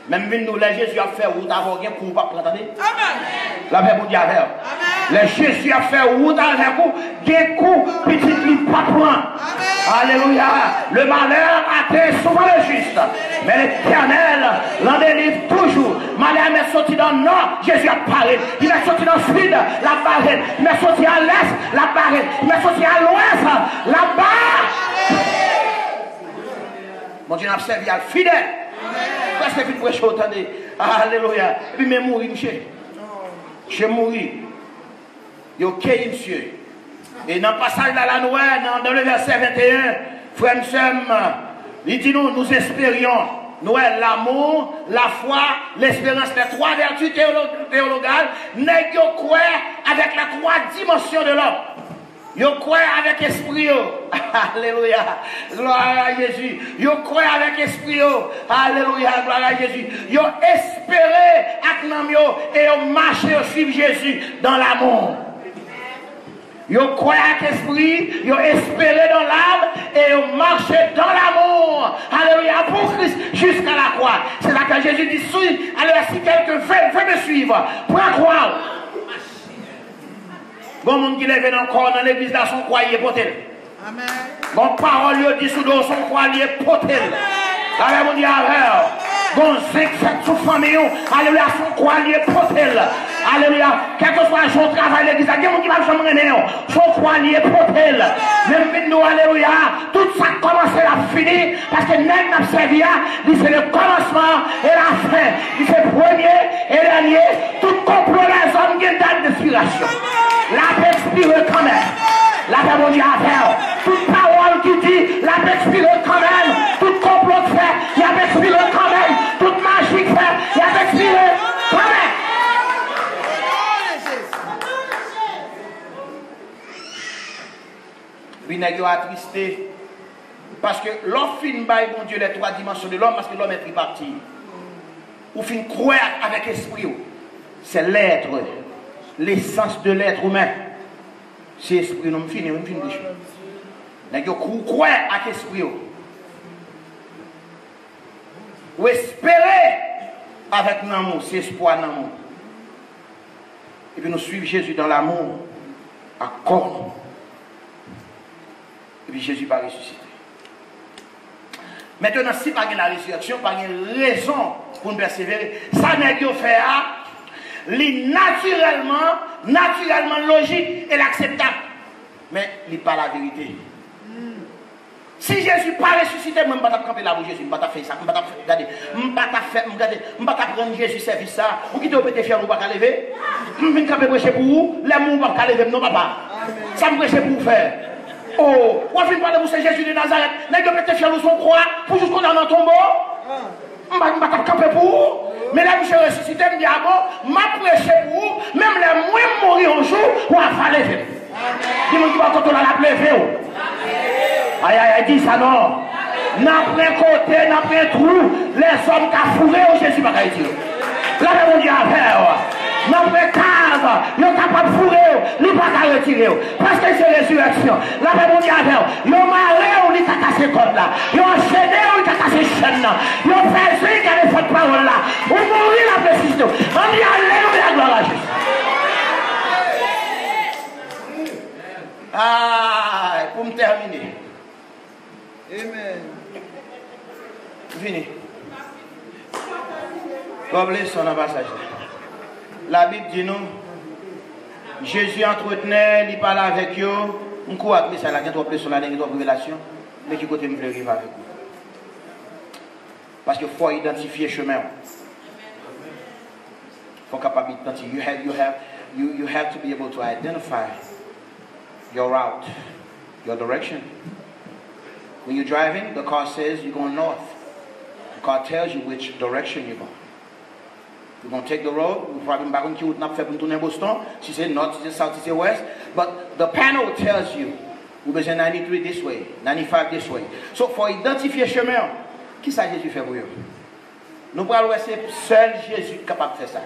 Même nous, les Jésus a fait route avant rien pour ne pas prendre. Amen. La paix pour Dieu. Les Jésus a fait route avec vous, des coups, petit lui pas prendre. Alléluia. Le malheur atteint souvent le juste. Mais l'Éternel l'en délivre toujours. Malheur m'est sorti dans le nord, Jésus a parlé. Il m'est sorti dans le sud, la barre. Il m'est sorti à l'est, la barre. Il m'est sorti à l'ouest, la barre. Mon Dieu n'a servi à fidèle. Parce que puis pour chaud, attendez. Alléluia. Et puis, mais mourir, monsieur. Je mourir. Ok, monsieur. Et dans le passage de la Noël, dans le verset 21, frère il dit nous espérions. Noël, l'amour, la foi, l'espérance, les trois vertus théologales, n'est que quoi avec les trois dimensions de l'homme. Yo croit avec esprit. Alléluia. Gloire à Jésus. Yo croit avec esprit. Alléluia. Gloire à Jésus. Yo espéré avec nam yo et yo marché au suivre Jésus dans l'amour. Yo croit avec esprit, yo espéré dans l'âme et yo marché dans l'amour. Alléluia. Pour Christ jusqu'à la croix. C'est là que Jésus dit alors si quelqu'un veut me suivre, prends croix. Bon monde qui lève encore dans l'église là, son croix est potel. Amen. Bon parole lui dit sous dos son croix est potel. Amen. Mon Dieu avec. Bon 5 sous famille, alléluia son croix est potel. Alléluia. Quel que soit son travail l'église, il y a des gens qui va jamais rené. Son croix est potel. Même nous alléluia, tout ça commence à finir parce que même n'a servi c'est le commencement et la fin. Il fait premier et dernier. Tout complot les hommes qui date d'inspiration. La paix expire quand même. La paix mon Dieu à faire. Toute parole qui dit, la paix expire quand même. Tout complot fait, la paix expire quand même. Toute magie fait, la paix expire quand même. Oui, n'est-ce pas attristé. Parce que l'homme fin bail, mon Dieu, les trois dimensions de l'homme, parce que l'homme est tripartite. Ou fin croire avec esprit. C'est l'être. L'essence de l'être humain. C'est esprit, nous finissons des choses. Nous croyons à l'esprit. Ou espérer avec l'amour, c'est espoir dans l'amour. Et puis nous suivons Jésus dans l'amour, à corps. Et puis Jésus va ressusciter. Maintenant, si pas la résurrection, pas une raison pour nous persévérer, ça n'est pas fait. Naturellement logique et l'acceptable. Mais il n'est pas la vérité. Si Jésus n'a pas ressuscité, je ne vais pas camper là où Jésus, je ne vais pas faire ça, je ne vais pas faire, je ne vais pas prendre Jésus service ça, ou qui te peut te faire ou pas lever, je ne vais pas prêcher pour vous, les mots ne vont pas lever, non papa. Ça me prêcher pour vous faire. Oh, on vient parler pour Jésus de Nazareth, les deux peut te faire son croix, pour jusqu'on a dans le tombeau. Je ne vais pas camper pour vous. Mais là, je suis ressuscité, je me dis, ah bon, je prêché pour vous, même les moins mourir un jour, on va pas lever. Dis-moi qui va quand on a la lever. Aïe, aïe, aïe, dis ça non. N'après côté, n'après trou, les hommes qui ont fourré au Jésus, pas dire. Là, mon Dieu a fait. N'après cave, ils sont capables de fourrer, ils ne sont pas retirer. Parce que c'est résurrection. Là, mon Dieu a fait. Ils ont marré, ils ont cassé code là. Ils ont enchaîné, ils ont cassé chaîne là. Ils ont fait ce qu'ils ont fait parole là. Ils ont mouru la précision. On dit alléluia, gloire à Jésus. Ah, pour me terminer. Amen. Fini. Comme son passage. La Bible dit nous, Jésus entretenait, il parlait avec eux. On croit que ça a trop son année, trop révélation, mais qui côté me veut vivre avec vous. Parce qu'il faut identifier le chemin. Il faut capable d'identifier. You have to be able to identify your route, your direction. When you're driving, the car says you're going north. The car tells you which direction you're going. You're going to take the road. You're probably back on route not to Boston. She said north, she said south, she said west. But the panel tells you, we're going 93 this way, 95 this way. So for identifier chemin, qui ça Jésus fait pour vous? Nous allons essayer seul Jésus capable de faire ça.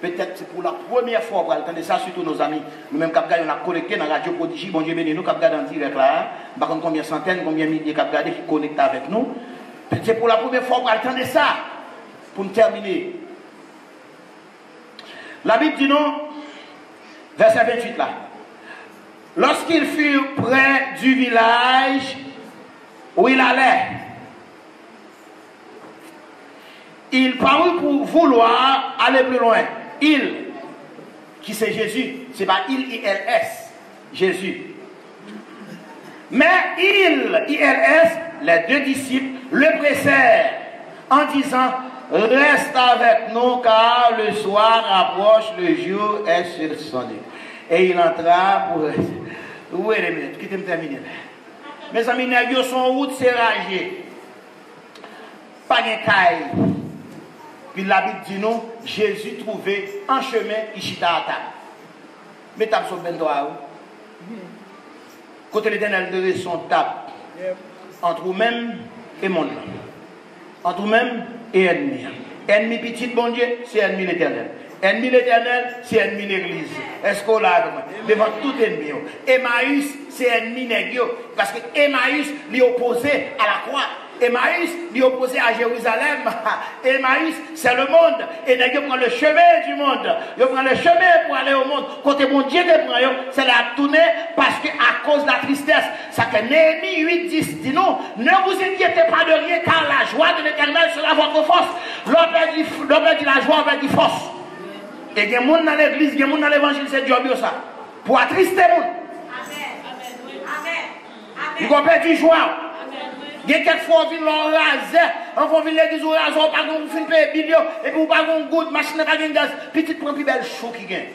Peut-être c'est pour la première fois pour entendre ça, surtout nos amis. Nous-mêmes, quand on a connecté dans la radio Prodigie, bon Dieu béni nous, quand on en direct là, par contre, combien centaines, combien milliers qui connectent avec nous. C'est pour la première fois pour entendre ça. Pour nous terminer. La Bible dit non, verset 28 là. Lorsqu'ils furent près du village où il allait, il parut pour vouloir aller plus loin. Il, qui c'est Jésus, c'est pas I-L-S, Jésus. Mais I-L-S, les deux disciples, le pressèrent en disant, reste avec nous car le soir approche, le jour est sur son nez. Et il entra pour... Où est les minutes? Qui t'aime terminer? Mes amis, ils sont en route, c'est ragé. Pas de caille. Puis la Bible dit nous, Jésus trouvait en chemin Ishita à table. Mais table sur ben droit. Côté l'Éternel de son table. Entre vous-même et mon nom. Entre vous-même et ennemi. Ennemi petit, bon Dieu, c'est ennemi l'Éternel. Ennemi l'Éternel, c'est ennemi l'Église. Est-ce qu'on l'a devant tout ennemi? Emmaüs, c'est ennemi négio. Parce que Emmaüs lui opposé à la croix. Emmaüs lui opposé à Jérusalem. Emmaüs, c'est le monde. Et négio prend le chemin du monde. Il prend le chemin pour aller au monde. Côté mon Dieu de prend, c'est la tourner parce que à cause de la tristesse. Ça que Néhémie 8:10 dit non, ne vous inquiétez pas de rien car la joie de l'Éternel sera votre force. L'homme dit la joie, on dit force. Et il y a des gens dans l'église, il y a des gens dans l'évangile, c'est Dieu ça. Pour attrister les gens. Ils ont perdu joie. Il y a quelquefois, on vient raser, on vient l'église, on rase, on ne peut pas payer billet, et puis on pas de goutte, machine n'a pas de gaz, petite prend plus belle chou qui gagne.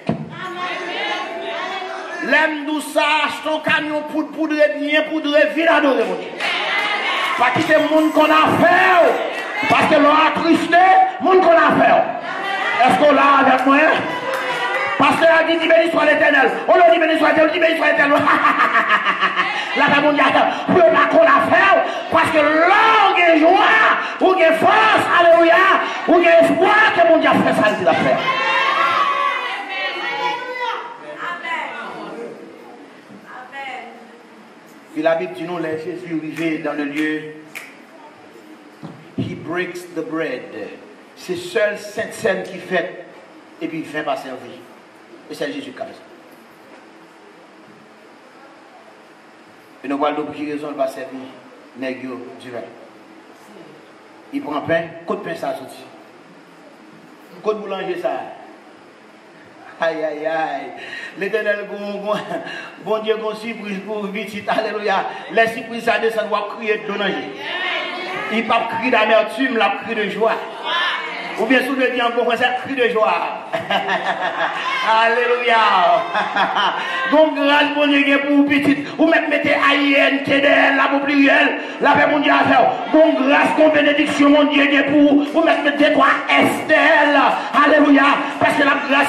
L'aime d'où ça, ton camion poudre bien, poudre vite adoré, mon Dieu. Pas quitter le monde qu'on a fait, parce que l'on a attristé, le monde qu'on a fait. Est-ce qu'on l'a avec moi? Parce que a dit béni soit l'Éternel. On a dit béni soit l'Éternel, dit béni soit l'Éternel. La Bible dit pour ne pas qu'on l'a fait, parce que l'on a joie, ou a force, alléluia, ou a espoir que mon Dieu a fait ça, il a fait. Puis la Bible dit nous, les Jésus arrivé dans le lieu, he breaks the bread. C'est seul Sainte Seine qui fait, et puis il fait pas servir. Et c'est Jésus qui a fait ça. Et nous voyons pour qui raison il va servir négio du vin. Il prend pain, côte pain ça sorti. Côte boulanger ça. Aïe, aïe, aïe. L'éternel, bon Dieu, bon surprise pour vite. Alléluia. Les surprises, ça descend, va crier de danger. Il ne pas crier d'amertume, la cri de joie. Ou bien sous le dit encore, c'est un cri de joie. Alléluia. Donc, grâce, bon Dieu, pour vous petite. Ou même mettez AIN, TDL, la pluriel, la paix mondiale à faire. Donc, grâce, qu'on bénédiction, mon Dieu, pour vous. Ou même mettez quoi, STL. Alléluia. Parce que la grâce.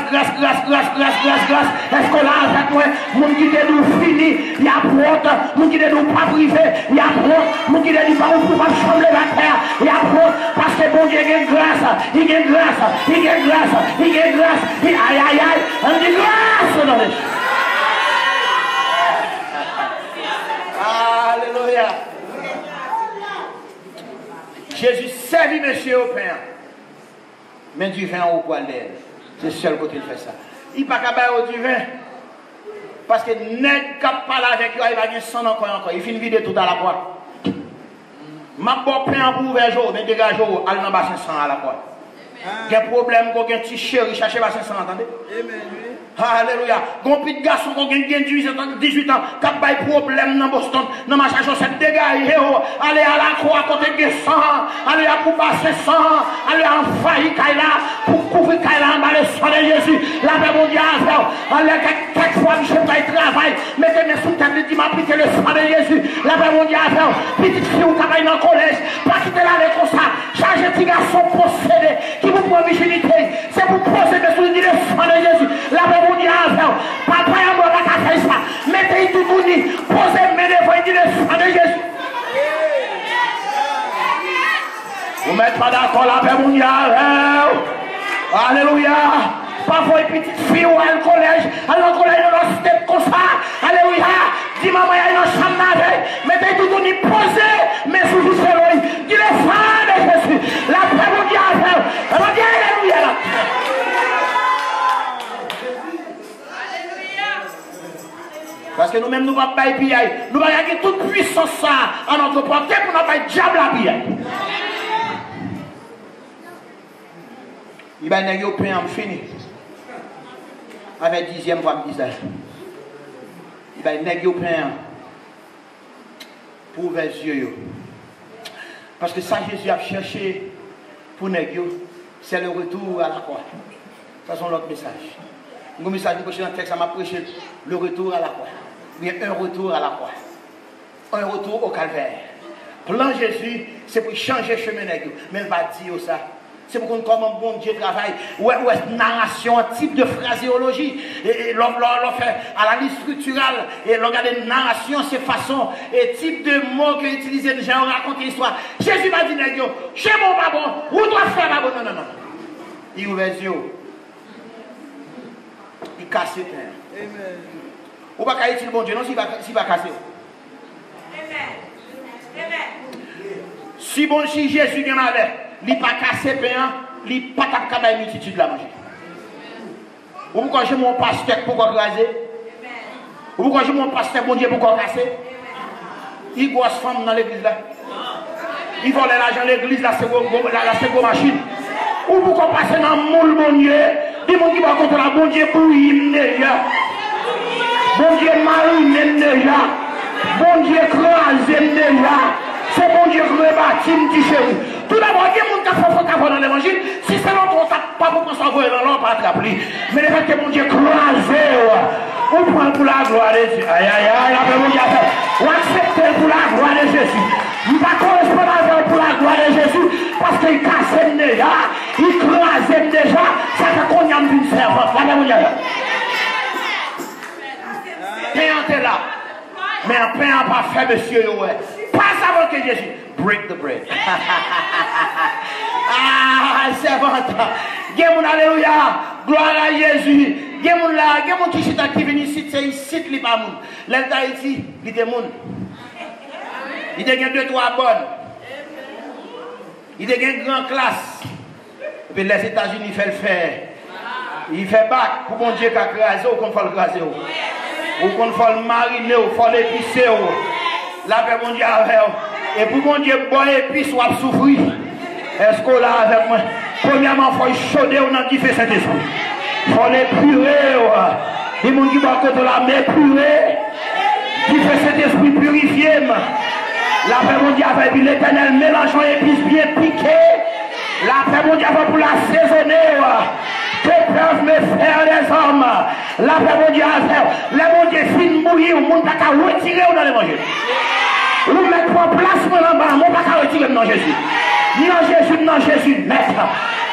Est-ce qu'on a avec moi, mon qui est nous fini, il y a prote, mon qui est nous pas privé, il y a prote, mon qui est nous pas pour pas chambrer la terre, il y a prote, parce que bon Dieu, il y a grâce. Il gagne grâce, il gagne grâce, il gagne grâce. Aïe, aïe, aïe, on dit grâce dans les choses. Alléluia. Jésus servit monsieur au pain. Mais du vin au poil d'air. C'est le seul côté il fait ça. Il n'y a pas qu'à bailler du vin. Parce que n'est qu'à parler avec lui, il va gagner 100 encore. Il finit vider tout à la croix. Ma bon pain pour ouvrir jour, mais dégage jour, allez dans le bassin 100 à la croix. Il y a un problème, il y a un petit chéri, cherchez bassin 100, attendez. Alléluia. Gon petit garçon qui a 18 ans, qui a des problèmes dans Boston, dans ma chaussette, dégagez, allez à la croix, côté de 100, allez à pour passer 100, allez en faillir Kaila, pour couvrir Kaila en bas le sang de Jésus. La paix mondiale, allez quelquefois, je vais travail, mettez mes sous-têtes, dis m'appliquer le sang de Jésus. La paix mondiale, petite fille ou travaille dans le collège, pas quitter l'année comme ça, chargez petit garçon possédé, qui vous prend virginité, c'est pour posséder sous le sang de Jésus. La paix mondiale, papa et moi, on va faire ça. Mettez tout le monde, posez mes devants et dites le sang de Jésus. Vous ne mettez pas d'accord la paix mondiale. Alléluia. Parfois, une petite fille ou à un collège, alors qu'on est dans un step comme ça. Alléluia. Dis maman, il y a une chambre d'avec. Mettez tout le monde, posez mes sous le soleil. Dis le sang de Jésus. La paix mondiale. Alléluia. Parce que nous-mêmes, nous ne pouvons pas payer. Nous allons gagner toute puissance à notre portée pour nous faire diable à payer. Il va y avoir un pain fini. Avec 10e fois, il va y avoir un pain pour ouvrir les yeux. Parce que ça, Jésus a cherché pour nous, c'est le retour à la croix. Ça, c'est l'autre message. Le message que je dans le texte, ça m'a prêché le retour à la croix. Il y a un retour à la croix. Un retour au calvaire. Plan Jésus, c'est pour changer le chemin. Mais il va dire ça. C'est pour qu'on comment bon Dieu travaille. Ouais, narration, un type de phraséologie. Et l'on fait à la liste structurale. Et l'on regarde narration, c'est façon. Et type de mots que utilisent les gens racontent l'histoire. Jésus m'a dit, chez mon babon, où doit faire babon? Non. Il ouvre les yeux. Il casse les pains. Amen. Ou pas qu'à utiliser bon Dieu, non, s'il va casser. Si bon, si Jésus vient avec, il ne pas casser le pain, il ne pas capable de multitude la manger. Ou pourquoi j'ai mon pasteur pour craser? Ou pourquoi j'ai mon pasteur bon Dieu pour casser? Il grosse femme dans l'église là. Il vole l'argent de l'église là, c'est une machine. Ou pourquoi passer dans le moule bon Dieu? Des gens qui vont contre la bon Dieu pour y déjà. Bon Dieu marine déjà. Bon Dieu crase déjà. C'est bon Dieu rebâti chez vous. Tout d'abord, il y a des gens qui font dans l'évangile. Si c'est l'autre, on ne pas pour qu'on s'envoie dans l'autre, pas attraper. Mais le fait que bon Dieu crase, on prend pour la gloire de Dieu. Aïe, aïe, aïe, mon Dieu, on accepte pour la gloire de Jésus. On ne va pas correspondre pour la gloire de Jésus parce qu'il casse déjà, il crase déjà, ça fait qu'on y a une servante. Là, mon Dieu. Pain est là. Mais un pain n'a pas fait, monsieur. Pas avant que Jésus. Break the bread. Ah, servante. Alléluia. Gloire à Jésus. Quelqu'un qui est venu ici, c'est ici qu'il n'est pas moun. L'État ici, il est moun. Il y a 2-3 bonnes. Il y a une grande classe. Et puis les États-Unis font le faire. Il fait bac pour mon Dieu qui a crasé ou qu'on fait le craser. Ou qu'on fait le mariner ou qu'on fait l'épicer. La paix mon Dieu avec. Et pour mon Dieu, bon épice ou à souffrir. Est-ce qu'on l'a avec moi? Premièrement, il faut chaudé ou non qui fait cet esprit. faut les purer. Les gens qui vont côté la mer purée, qui fait cet esprit purifié. La paix mondiale avec l'éternel mélangeant épices bien piquées. La paix mondiale pour l'assaisonner. Que peuvent me faire les hommes? La paix mondiale, les mondiaux finissent mourir, le monde n'a qu'à retirer dans les manger. Vous mettez en place là bas, mon pas qu'à retirer dans Jésus. Ni dans Jésus, non Jésus, maître.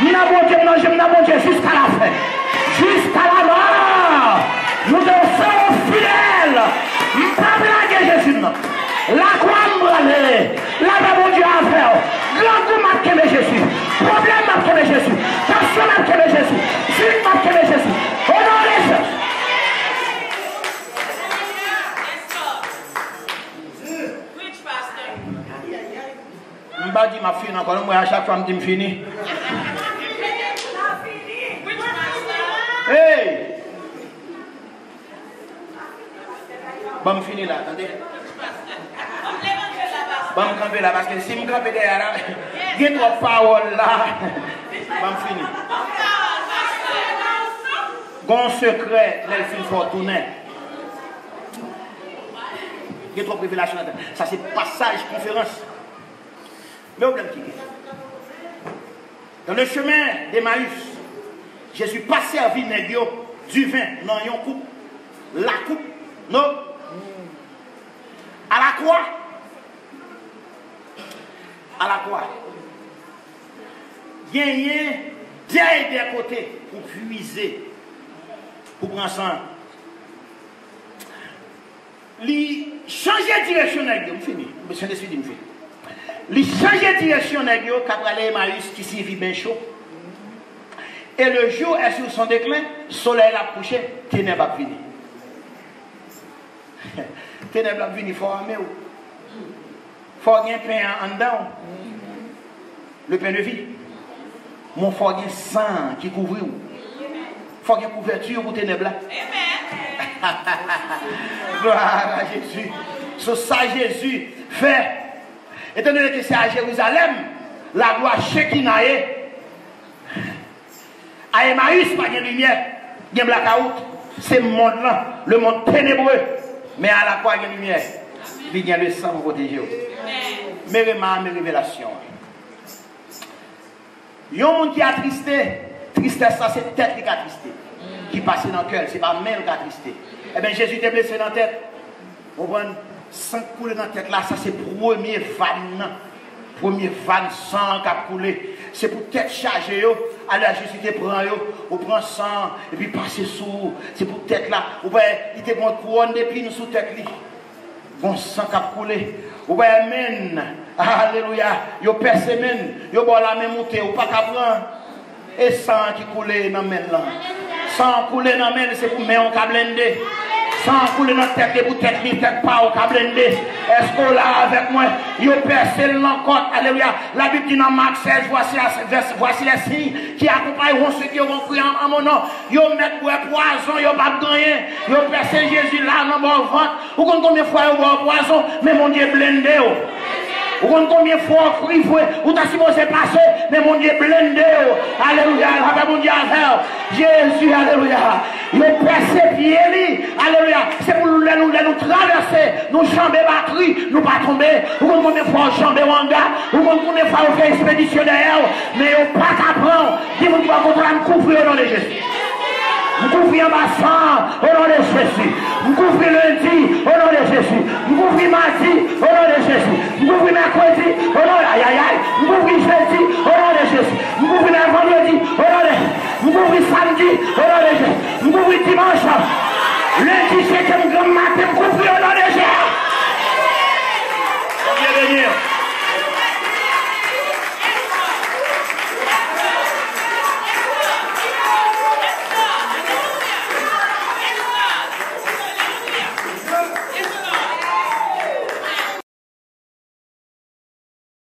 Ni dans mon Dieu, non Jésus, dans mon Dieu, jusqu'à la fin. Jusqu'à la mort. Nous sommes fidèles. Nous ne pouvons pas blaguer Jésus. La croix me brûle. La paix mondiale à faire. L'angoisse m'a quémé Jésus. Problème m'a quémé Jésus. Tension m'a quémé Jésus. Suite m'a quémé Jésus. Honorez Jésus. Je ne dis ma fille encore, moi à chaque fois je me dis fini. Hey! Bon, je finis là, attendez. Bon, je campe là, parce que si je campe derrière là, il y a trop de paroles là. Bon, je finis. Bon secret, les films fortunés. Il y a trop de révélations là. Ça, c'est passage, conférence. Le problème qui est. Dans le chemin d'Emmaüs, Jésus pas servi du vin dans une coupe. La coupe, non. À la croix. À la croix. Gagner des côtés pour puiser, pour prendre sang. Li changer de direction, je finis. Monsieur le Sud, li changer de direction, qu'après Emmaüs qui s'y vit bien chaud. Et le jour est sur son déclin, le soleil a couché, ténèbres a fini. Ténèbres a fini, il faut armer. Il faut avoir un pain en dedans. Le pain de vie. Mon faut avoir un sang qui couvre. Il faut avoir une couverture pour ténèbres. Gloire à Jésus. C'est ça Jésus fait. Étant donné que c'est à Jérusalem, la gloire Shekinah. À Emmaüs, pas de lumière, il y a un blackout. C'est le monde là, le monde ténébreux. Mais à la croix, il y a une lumière. Il y a le sang pour protéger. Mes remarques, mes révélations. Il y a un monde qui est attristé. Tristesse, ça, c'est tête qui est attristé. Qui passe dans le cœur, c'est pas même qui est attristé. Eh bien, Jésus t'est blessé dans la tête. On voit sang couler dans la tête là, ça, c'est le premier van. Premier van sang qui a coulé. C'est pour tête chargée. Allez, Jésus te prend, on prend sang, et puis passer sous. C'est pour tête là. Ou bien, il te prend couronne d'épines sous tête là. Bon sang qui a coulé. Ou bien, amen. Alléluia. Yo percé men. Yo bon la main montée. Ou pas qu'à prendre. Et sang qui coule dans la main là. Sang coule dans la main, c'est pour main on ka blender. Sang coule dans la tête, pour tête ni tête pas on ka blender. Est-ce qu'on là avec moi? Yo percé l'encore. Alléluia. La Bible dit dans Marc 16, voici les signes qui accompagneront ceux qui auront cru en mon nom. Yo mettre poison, yo pas gagner. Yo percé Jésus là dans mon ventre. Ou combien de fois yo boit poison, mais mon Dieu blendé. Ou combien de fois on crie, ou t'as supposé passer, mais mon Dieu blendé. Alléluia, la mon Dieu à faire. Jésus, alléluia. Il percé pied, alléluia. C'est pour nous traverser, nous chamber batterie, nous pas tomber. Ou combien de fois on chamber Wanga, ou combien de fois on fait expédition derrière, mais on pas qu'à prendre. Dis-moi qui va contre me couvrir au nom de Jésus. Vous couvrez en bassin au nom de Jésus. Vous couvrez lundi au nom de Jésus. Vous couvrez mardi au nom de Jésus. Vous couvrez mercredi au nom de aïe aïe aïe. Vous couvrez jeudi au nom de Jésus. Vous couvrez vendredi au nom de Vous couvrez samedi au nom de Jésus. Vous couvrez dimanche. Lundi, c'est un grand matin. Vous couvrez au nom de Jésus.